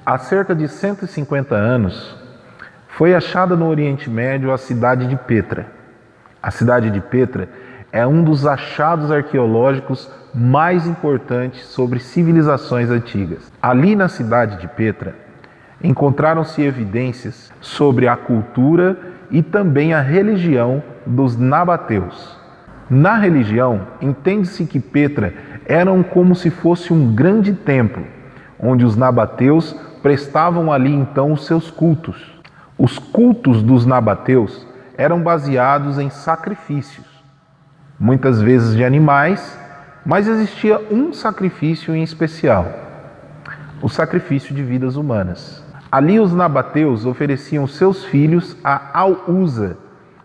Há cerca de 150 anos, foi achada no Oriente Médio a cidade de Petra. A cidade de Petra é um dos achados arqueológicos mais importantes sobre civilizações antigas. Ali na cidade de Petra, encontraram-se evidências sobre a cultura e também a religião dos nabateus. Na religião, entende-se que Petra era como se fosse um grande templo, onde os nabateus prestavam ali então os seus cultos. Os cultos dos nabateus eram baseados em sacrifícios, muitas vezes de animais, mas existia um sacrifício em especial, o sacrifício de vidas humanas. Ali os nabateus ofereciam seus filhos a Al-Uza,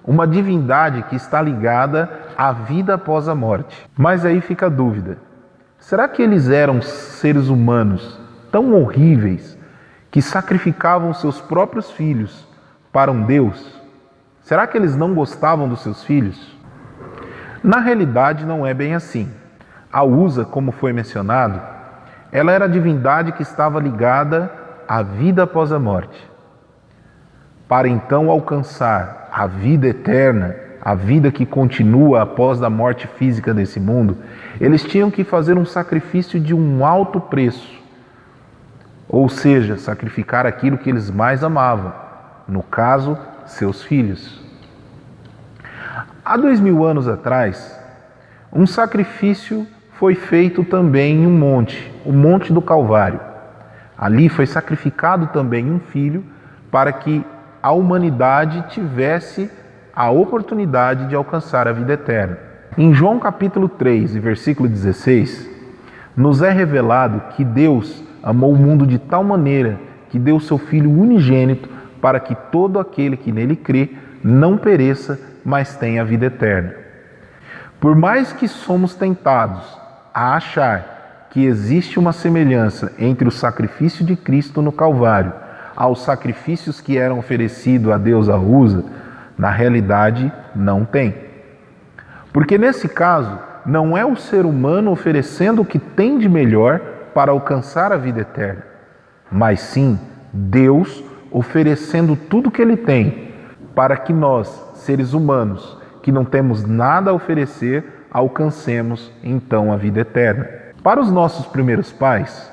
uma divindade que está ligada à vida após a morte. Mas aí fica a dúvida: será que eles eram seres humanos tão horríveis que sacrificavam seus próprios filhos para um Deus? Será que eles não gostavam dos seus filhos? Na realidade, não é bem assim. Al-Uza, como foi mencionado, ela era a divindade que estava ligada à vida após a morte. Para então alcançar a vida eterna, a vida que continua após a morte física desse mundo, eles tinham que fazer um sacrifício de um alto preço. Ou seja, sacrificar aquilo que eles mais amavam, no caso, seus filhos. Há 2000 anos atrás, um sacrifício foi feito também em um monte, o Monte do Calvário. Ali foi sacrificado também um filho para que a humanidade tivesse a oportunidade de alcançar a vida eterna. Em João capítulo 3, versículo 16, nos é revelado que Deus amou o mundo de tal maneira que deu seu Filho unigênito para que todo aquele que nele crê não pereça, mas tenha a vida eterna. Por mais que somos tentados a achar que existe uma semelhança entre o sacrifício de Cristo no Calvário aos sacrifícios que eram oferecidos a Deus Al-Uza, na realidade não tem. Porque nesse caso, não é o ser humano oferecendo o que tem de melhor para alcançar a vida eterna, mas sim Deus oferecendo tudo que Ele tem para que nós, seres humanos, que não temos nada a oferecer, alcancemos então a vida eterna. Para os nossos primeiros pais,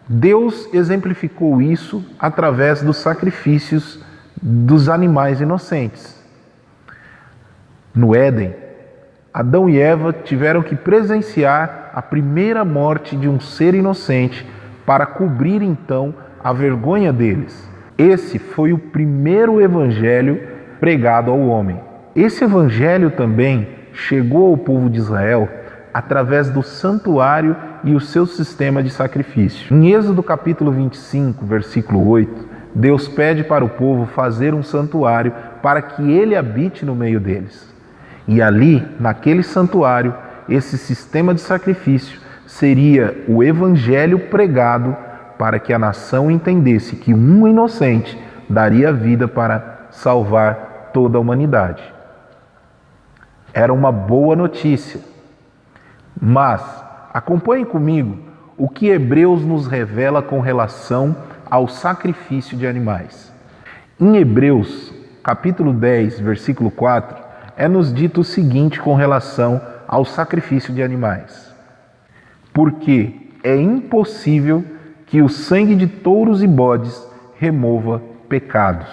Deus exemplificou isso através dos sacrifícios dos animais inocentes. No Éden, Adão e Eva tiveram que presenciar a primeira morte de um ser inocente para cobrir então a vergonha deles. Esse foi o primeiro evangelho pregado ao homem. Esse evangelho também chegou ao povo de Israel através do santuário e o seu sistema de sacrifício. Em Êxodo capítulo 25, versículo 8, Deus pede para o povo fazer um santuário para que ele habite no meio deles. E ali, naquele santuário, esse sistema de sacrifício seria o evangelho pregado para que a nação entendesse que um inocente daria vida para salvar toda a humanidade. Era uma boa notícia. Mas acompanhem comigo o que Hebreus nos revela com relação ao sacrifício de animais. Em Hebreus, capítulo 10, versículo 4, é-nos dito o seguinte com relação ao sacrifício de animais: porque é impossível que o sangue de touros e bodes remova pecados.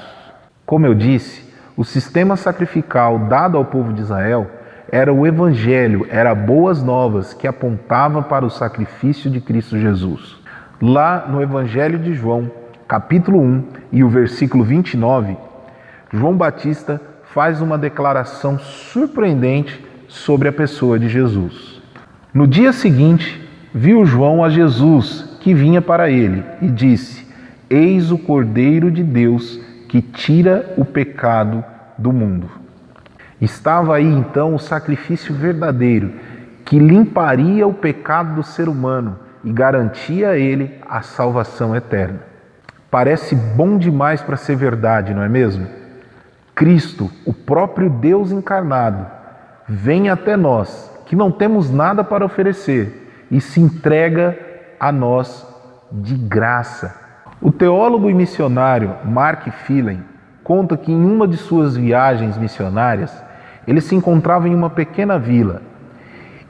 Como eu disse, o sistema sacrificial dado ao povo de Israel era o Evangelho, era boas novas que apontava para o sacrifício de Cristo Jesus. Lá no Evangelho de João, capítulo 1 e o versículo 29, João Batista faz uma declaração surpreendente sobre a pessoa de Jesus. No dia seguinte, viu João a Jesus que vinha para ele e disse: Eis o Cordeiro de Deus que tira o pecado do mundo. Estava aí então o sacrifício verdadeiro que limparia o pecado do ser humano e garantia a ele a salvação eterna. Parece bom demais para ser verdade, não é mesmo? Cristo, o próprio Deus encarnado, vem até nós, que não temos nada para oferecer, e se entrega a nós de graça. O teólogo e missionário Mark Phelan conta que em uma de suas viagens missionárias, ele se encontrava em uma pequena vila.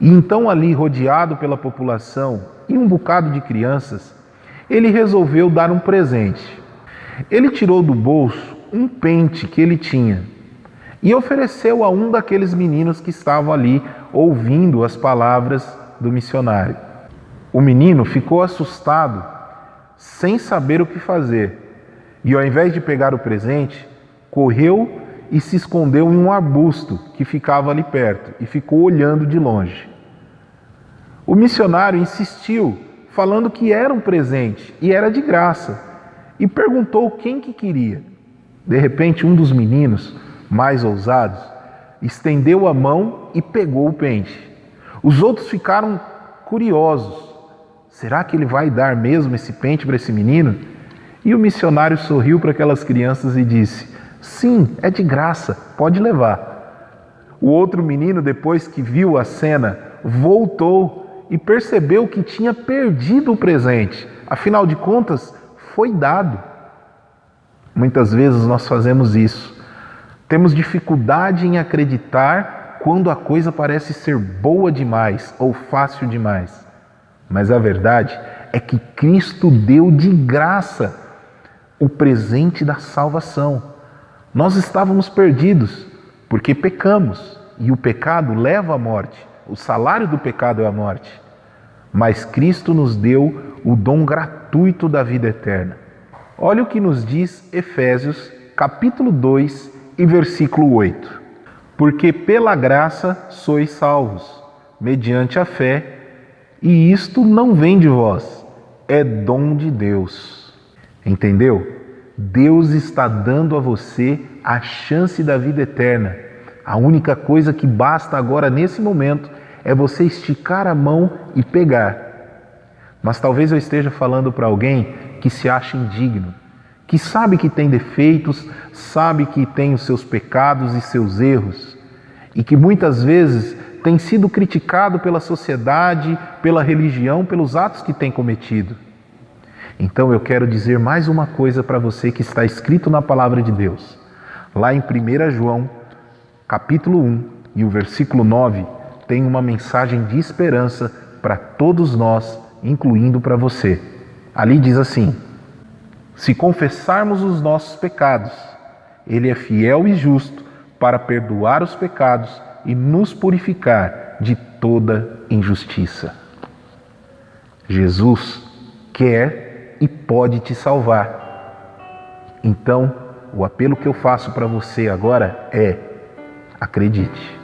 E então ali, rodeado pela população e um bocado de crianças, ele resolveu dar um presente. Ele tirou do bolso um pente que ele tinha e ofereceu a um daqueles meninos que estavam ali ouvindo as palavras do missionário. O menino ficou assustado, sem saber o que fazer, e ao invés de pegar o presente, correu e se escondeu em um arbusto que ficava ali perto e ficou olhando de longe. O missionário insistiu, falando que era um presente e era de graça, e perguntou quem que queria. De repente, um dos meninos, mais ousados, estendeu a mão e pegou o pente. Os outros ficaram curiosos. Será que ele vai dar mesmo esse pente para esse menino? E o missionário sorriu para aquelas crianças e disse: sim, é de graça, pode levar. O outro menino, depois que viu a cena, voltou e percebeu que tinha perdido o presente. Afinal de contas, foi dado. Muitas vezes nós fazemos isso. Temos dificuldade em acreditar quando a coisa parece ser boa demais ou fácil demais. Mas a verdade é que Cristo deu de graça o presente da salvação. Nós estávamos perdidos porque pecamos e o pecado leva à morte. O salário do pecado é a morte. Mas Cristo nos deu o dom gratuito da vida eterna. Olha o que nos diz Efésios, capítulo 2 e versículo 8. Porque pela graça sois salvos, mediante a fé, e isto não vem de vós, é dom de Deus. Entendeu? Deus está dando a você a chance da vida eterna. A única coisa que basta agora nesse momento é você esticar a mão e pegar. Mas talvez eu esteja falando para alguém que se acha indigno, que sabe que tem defeitos, sabe que tem os seus pecados e seus erros, e que muitas vezes tem sido criticado pela sociedade, pela religião, pelos atos que tem cometido. Então eu quero dizer mais uma coisa para você que está escrito na palavra de Deus. Lá em 1 João, capítulo 1 e o versículo 9, tem uma mensagem de esperança para todos nós, incluindo para você. Ali diz assim: se confessarmos os nossos pecados, Ele é fiel e justo para perdoar os pecados e nos purificar de toda injustiça. Jesus quer e pode te salvar. Então, o apelo que eu faço para você agora é: acredite.